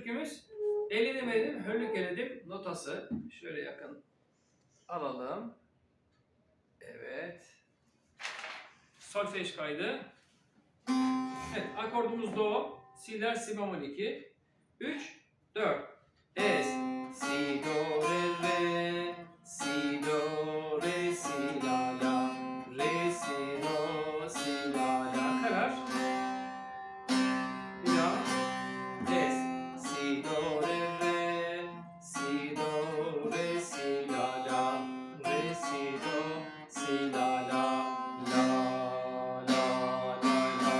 türkümüz eledim eledim, hörlük eledim notası. Şöyle yakın alalım. Evet. Solfej kaydı. Evet, akordumuz do, si'ler si bemol 2, 3, 4. Es, si, do, re, si, do, re, si, la, la, re, si, do, si, la, la. Karar. Bir daha. Es, si, do, re, si, do, re, si, la, la, re, si, do, si, la, la, la, la, la, la.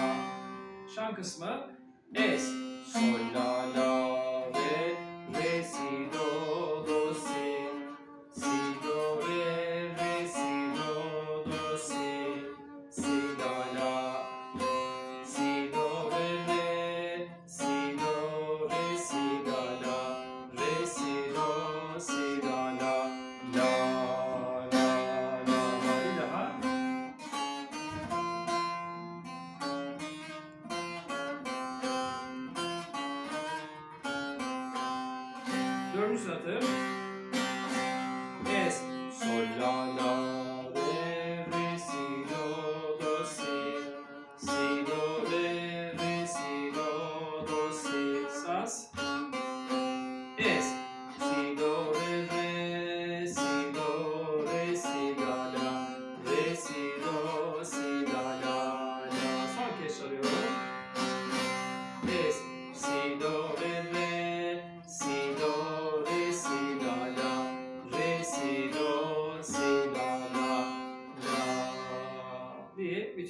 Şan kısmı es, sol, la, la, re, si, do, si, si, do, re, si, do, si, la, la, si, do, si, do, si, la, la, re, si, do, si, la, la, la, la, la, la. Bir daha. Dördüncü satır.